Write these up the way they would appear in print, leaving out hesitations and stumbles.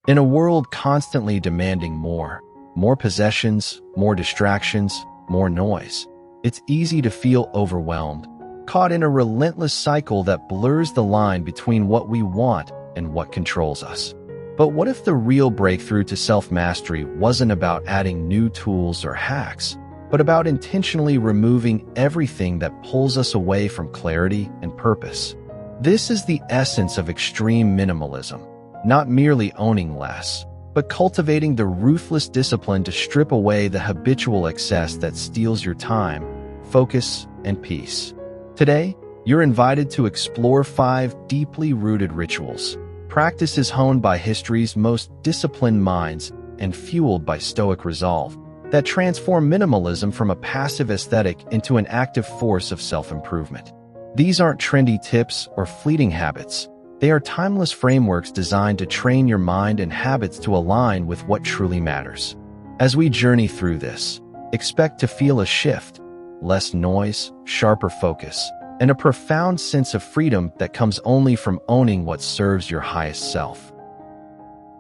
In a world constantly demanding more possessions, more distractions, more noise, it's easy to feel overwhelmed, caught in a relentless cycle that blurs the line between what we want and what controls us. But what if the real breakthrough to self-mastery wasn't about adding new tools or hacks, but about intentionally removing everything that pulls us away from clarity and purpose? This is the essence of extreme minimalism, not merely owning less, but cultivating the ruthless discipline to strip away the habitual excess that steals your time, focus, and peace. Today, you're invited to explore 5 deeply rooted rituals, practices honed by history's most disciplined minds and fueled by stoic resolve, that transform minimalism from a passive aesthetic into an active force of self-improvement. These aren't trendy tips or fleeting habits. They are timeless frameworks designed to train your mind and habits to align with what truly matters. As we journey through this, expect to feel a shift, less noise, sharper focus, and a profound sense of freedom that comes only from owning what serves your highest self.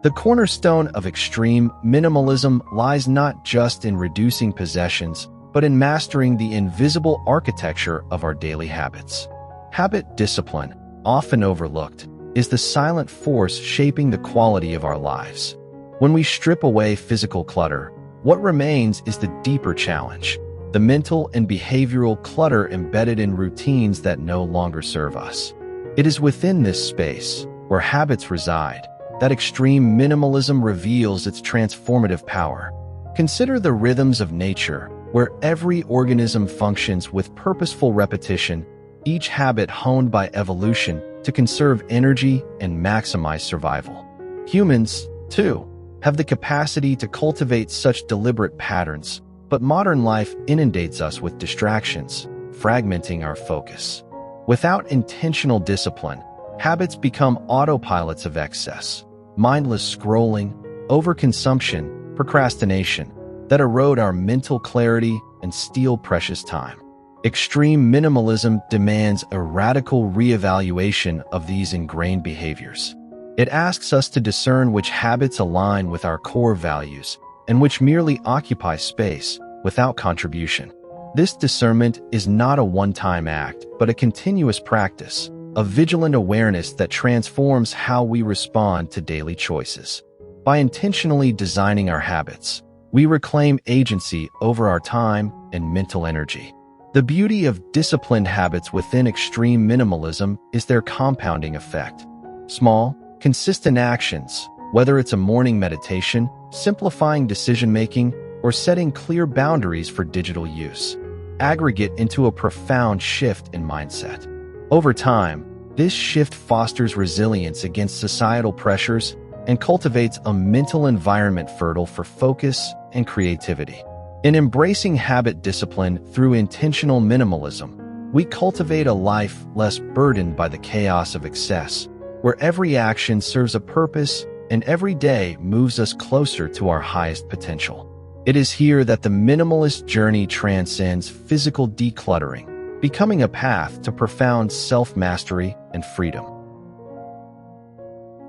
The cornerstone of extreme minimalism lies not just in reducing possessions, but in mastering the invisible architecture of our daily habits. Habit discipline, often overlooked, is the silent force shaping the quality of our lives. When we strip away physical clutter, what remains is the deeper challenge, the mental and behavioral clutter embedded in routines that no longer serve us. It is within this space, where habits reside, that extreme minimalism reveals its transformative power. Consider the rhythms of nature, where every organism functions with purposeful repetition, each habit honed by evolution to conserve energy and maximize survival. Humans, too, have the capacity to cultivate such deliberate patterns, but modern life inundates us with distractions, fragmenting our focus. Without intentional discipline, habits become autopilots of excess, mindless scrolling, overconsumption, procrastination, that erode our mental clarity and steal precious time. Extreme minimalism demands a radical reevaluation of these ingrained behaviors. It asks us to discern which habits align with our core values and which merely occupy space without contribution. This discernment is not a one-time act, but a continuous practice, a vigilant awareness that transforms how we respond to daily choices. By intentionally designing our habits, we reclaim agency over our time and mental energy. The beauty of disciplined habits within extreme minimalism is their compounding effect. Small, consistent actions, whether it's a morning meditation, simplifying decision-making, or setting clear boundaries for digital use, aggregate into a profound shift in mindset. Over time, this shift fosters resilience against societal pressures and cultivates a mental environment fertile for focus and creativity. In embracing habit discipline through intentional minimalism, we cultivate a life less burdened by the chaos of excess, where every action serves a purpose and every day moves us closer to our highest potential. It is here that the minimalist journey transcends physical decluttering, becoming a path to profound self-mastery and freedom.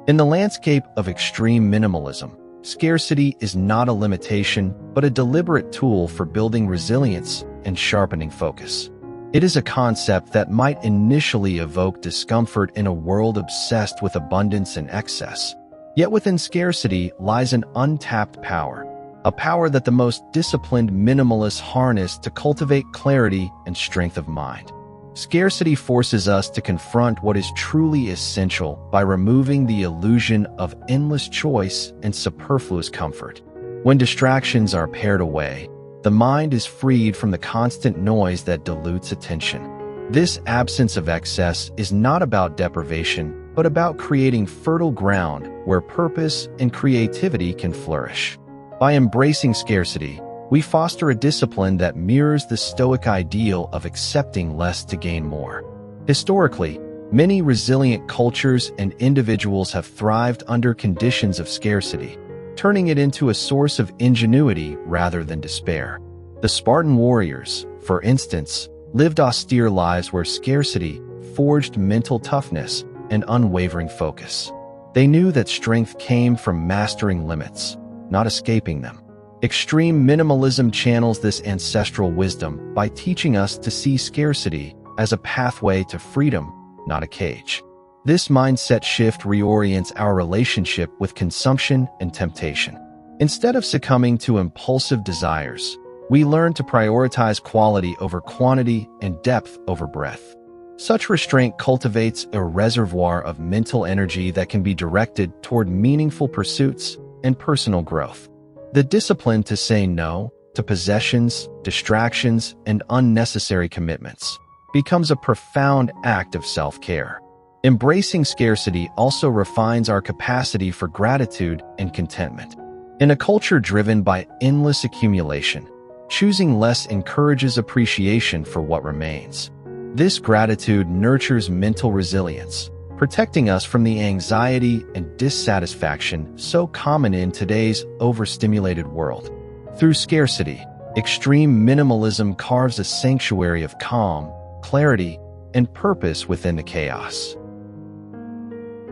In the landscape of extreme minimalism, scarcity is not a limitation, but a deliberate tool for building resilience and sharpening focus. It is a concept that might initially evoke discomfort in a world obsessed with abundance and excess. Yet within scarcity lies an untapped power, a power that the most disciplined minimalists harness to cultivate clarity and strength of mind. Scarcity forces us to confront what is truly essential by removing the illusion of endless choice and superfluous comfort. When distractions are pared away, the mind is freed from the constant noise that dilutes attention. This absence of excess is not about deprivation, but about creating fertile ground where purpose and creativity can flourish. By embracing scarcity, we foster a discipline that mirrors the Stoic ideal of accepting less to gain more. Historically, many resilient cultures and individuals have thrived under conditions of scarcity, turning it into a source of ingenuity rather than despair. The Spartan warriors, for instance, lived austere lives where scarcity forged mental toughness and unwavering focus. They knew that strength came from mastering limits, not escaping them. Extreme minimalism channels this ancestral wisdom by teaching us to see scarcity as a pathway to freedom, not a cage. This mindset shift reorients our relationship with consumption and temptation. Instead of succumbing to impulsive desires, we learn to prioritize quality over quantity and depth over breadth. Such restraint cultivates a reservoir of mental energy that can be directed toward meaningful pursuits and personal growth. The discipline to say no to possessions, distractions, and unnecessary commitments becomes a profound act of self-care. Embracing scarcity also refines our capacity for gratitude and contentment. In a culture driven by endless accumulation, choosing less encourages appreciation for what remains. This gratitude nurtures mental resilience, protecting us from the anxiety and dissatisfaction so common in today's overstimulated world. Through scarcity, extreme minimalism carves a sanctuary of calm, clarity, and purpose within the chaos.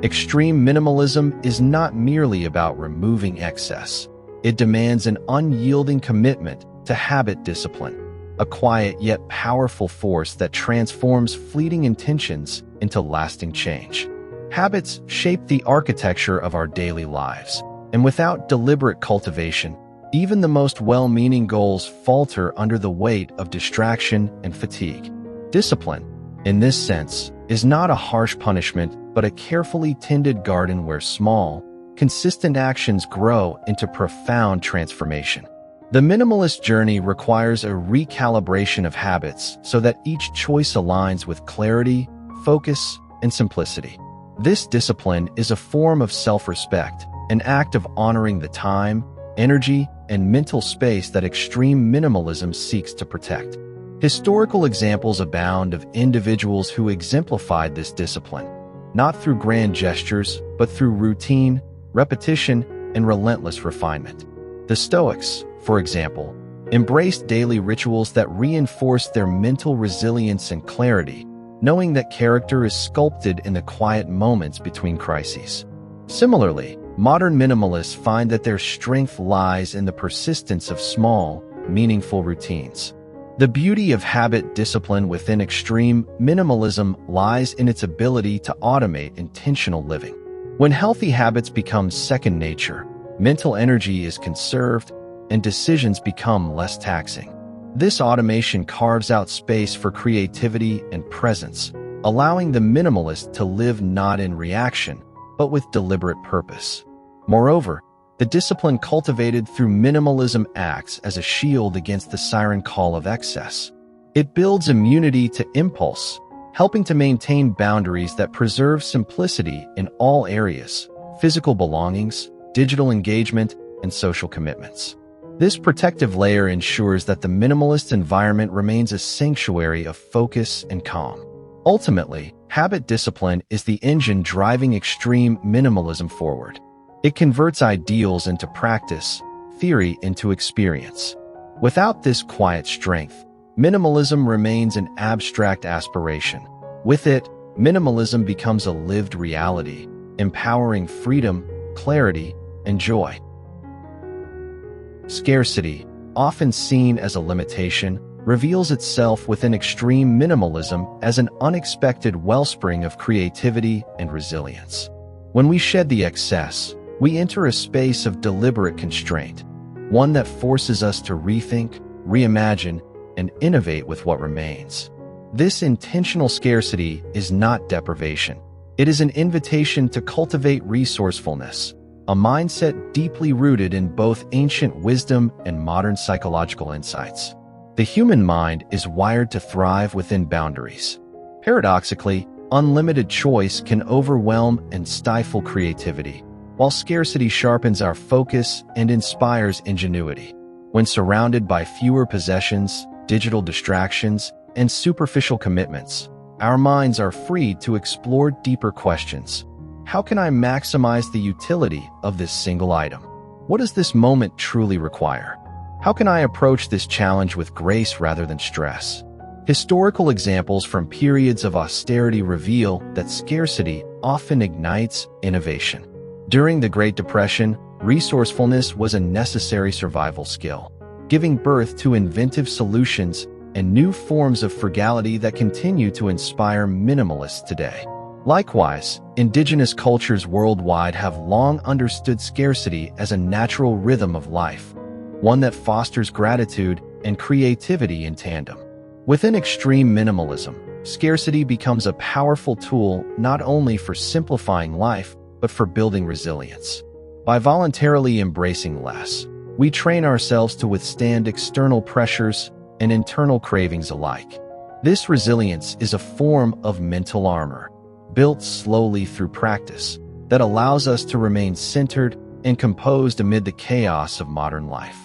Extreme minimalism is not merely about removing excess. It demands an unyielding commitment to habit discipline, a quiet yet powerful force that transforms fleeting intentions into lasting change. Habits shape the architecture of our daily lives, and without deliberate cultivation, even the most well-meaning goals falter under the weight of distraction and fatigue. Discipline, in this sense, is not a harsh punishment, but a carefully tended garden where small, consistent actions grow into profound transformation. The minimalist journey requires a recalibration of habits so that each choice aligns with clarity, focus, and simplicity. This discipline is a form of self-respect, an act of honoring the time, energy, and mental space that extreme minimalism seeks to protect. Historical examples abound of individuals who exemplified this discipline, not through grand gestures, but through routine, repetition, and relentless refinement. The Stoics, for example, embraced daily rituals that reinforced their mental resilience and clarity, knowing that character is sculpted in the quiet moments between crises. Similarly, modern minimalists find that their strength lies in the persistence of small, meaningful routines. The beauty of habit discipline within extreme minimalism lies in its ability to automate intentional living. When healthy habits become second nature, mental energy is conserved, and decisions become less taxing. This automation carves out space for creativity and presence, allowing the minimalist to live not in reaction, but with deliberate purpose. Moreover, the discipline cultivated through minimalism acts as a shield against the siren call of excess. It builds immunity to impulse, helping to maintain boundaries that preserve simplicity in all areas: physical belongings, digital engagement, and social commitments. This protective layer ensures that the minimalist environment remains a sanctuary of focus and calm. Ultimately, habit discipline is the engine driving extreme minimalism forward. It converts ideals into practice, theory into experience. Without this quiet strength, minimalism remains an abstract aspiration. With it, minimalism becomes a lived reality, empowering freedom, clarity, and joy. Scarcity, often seen as a limitation, reveals itself within extreme minimalism as an unexpected wellspring of creativity and resilience. When we shed the excess, we enter a space of deliberate constraint, one that forces us to rethink, reimagine, and innovate with what remains. This intentional scarcity is not deprivation. It is an invitation to cultivate resourcefulness, a mindset deeply rooted in both ancient wisdom and modern psychological insights. The human mind is wired to thrive within boundaries. Paradoxically, unlimited choice can overwhelm and stifle creativity, while scarcity sharpens our focus and inspires ingenuity. When surrounded by fewer possessions, digital distractions, and superficial commitments, our minds are free to explore deeper questions. How can I maximize the utility of this single item? What does this moment truly require? How can I approach this challenge with grace rather than stress? Historical examples from periods of austerity reveal that scarcity often ignites innovation. During the Great Depression, resourcefulness was a necessary survival skill, giving birth to inventive solutions and new forms of frugality that continue to inspire minimalists today. Likewise, indigenous cultures worldwide have long understood scarcity as a natural rhythm of life, one that fosters gratitude and creativity in tandem. Within extreme minimalism, scarcity becomes a powerful tool not only for simplifying life, but for building resilience. By voluntarily embracing less, we train ourselves to withstand external pressures and internal cravings alike. This resilience is a form of mental armor, built slowly through practice, that allows us to remain centered and composed amid the chaos of modern life.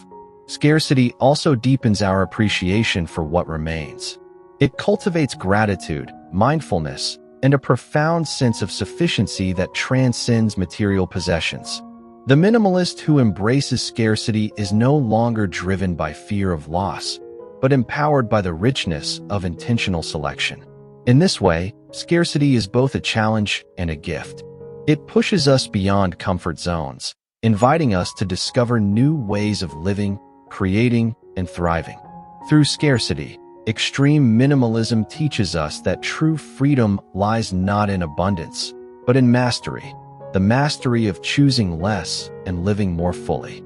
Scarcity also deepens our appreciation for what remains. It cultivates gratitude, mindfulness, and a profound sense of sufficiency that transcends material possessions. The minimalist who embraces scarcity is no longer driven by fear of loss, but empowered by the richness of intentional selection. In this way, scarcity is both a challenge and a gift. It pushes us beyond comfort zones, inviting us to discover new ways of living, creating, and thriving. Through scarcity, extreme minimalism teaches us that true freedom lies not in abundance, but in mastery, the mastery of choosing less and living more fully.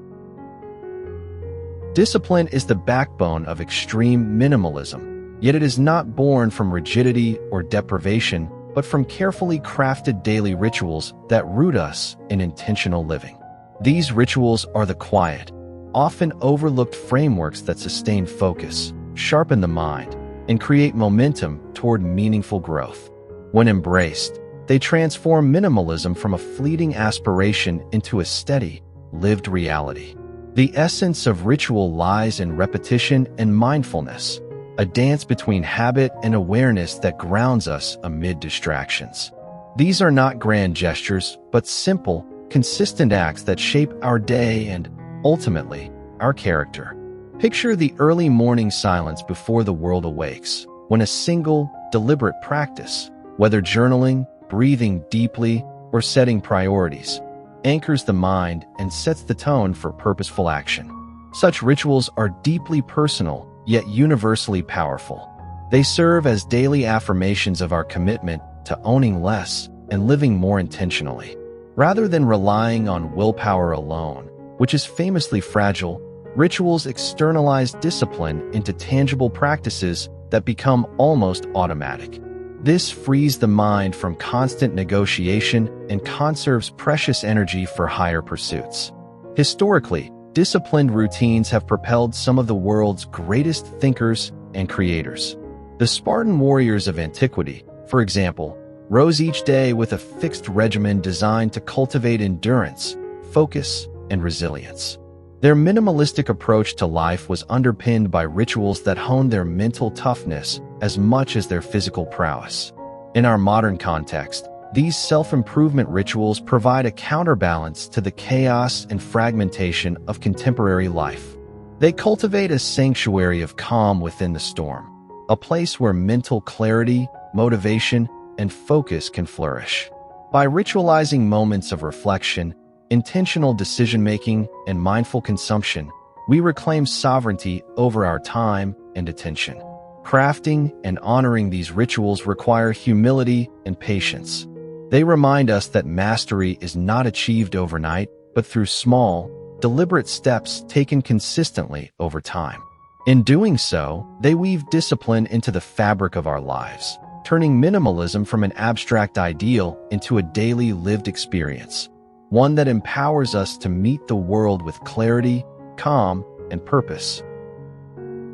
Discipline is the backbone of extreme minimalism, yet it is not born from rigidity or deprivation, but from carefully crafted daily rituals that root us in intentional living. These rituals are the quiet, often overlooked frameworks that sustain focus, sharpen the mind, and create momentum toward meaningful growth. When embraced, they transform minimalism from a fleeting aspiration into a steady, lived reality. The essence of ritual lies in repetition and mindfulness, a dance between habit and awareness that grounds us amid distractions. These are not grand gestures, but simple, consistent acts that shape our day and, ultimately, our character. Picture the early morning silence before the world awakes, when a single, deliberate practice, whether journaling, breathing deeply, or setting priorities, anchors the mind and sets the tone for purposeful action. Such rituals are deeply personal, yet universally powerful. They serve as daily affirmations of our commitment to owning less and living more intentionally. Rather than relying on willpower alone, which is famously fragile, rituals externalize discipline into tangible practices that become almost automatic. This frees the mind from constant negotiation and conserves precious energy for higher pursuits. Historically, disciplined routines have propelled some of the world's greatest thinkers and creators. The Spartan warriors of antiquity, for example, rose each day with a fixed regimen designed to cultivate endurance, focus, and resilience. Their minimalistic approach to life was underpinned by rituals that honed their mental toughness as much as their physical prowess. In our modern context, these self-improvement rituals provide a counterbalance to the chaos and fragmentation of contemporary life. They cultivate a sanctuary of calm within the storm, a place where mental clarity, motivation, and focus can flourish. By ritualizing moments of reflection, intentional decision-making, and mindful consumption, we reclaim sovereignty over our time and attention. Crafting and honoring these rituals require humility and patience. They remind us that mastery is not achieved overnight, but through small, deliberate steps taken consistently over time. In doing so, they weave discipline into the fabric of our lives, turning minimalism from an abstract ideal into a daily lived experience, one that empowers us to meet the world with clarity, calm, and purpose.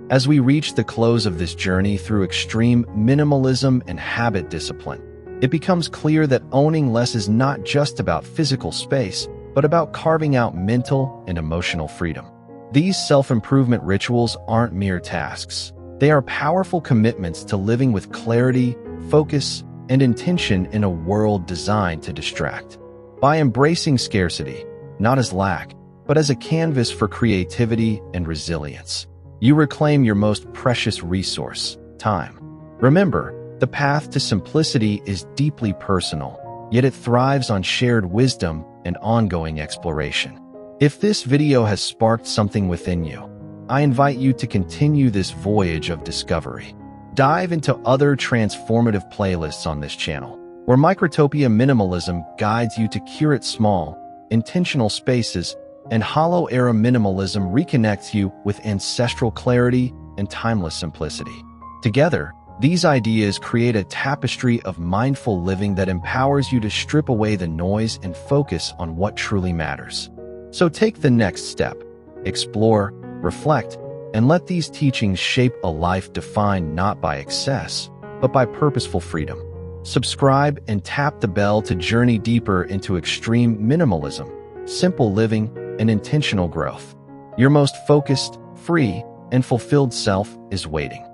As we reach the close of this journey through extreme minimalism and habit discipline, it becomes clear that owning less is not just about physical space, but about carving out mental and emotional freedom. These self-improvement rituals aren't mere tasks. They are powerful commitments to living with clarity, focus, and intention in a world designed to distract. By embracing scarcity, not as lack, but as a canvas for creativity and resilience, you reclaim your most precious resource, time. Remember, the path to simplicity is deeply personal, yet it thrives on shared wisdom and ongoing exploration. If this video has sparked something within you, I invite you to continue this voyage of discovery. Dive into other transformative playlists on this channel, where Microtopia Minimalism guides you to curate small, intentional spaces, and Hollow Era Minimalism reconnects you with ancestral clarity and timeless simplicity. Together, these ideas create a tapestry of mindful living that empowers you to strip away the noise and focus on what truly matters. So take the next step, explore, reflect, and let these teachings shape a life defined not by excess, but by purposeful freedom. Subscribe and tap the bell to journey deeper into extreme minimalism, simple living, and intentional growth. Your most focused, free, and fulfilled self is waiting.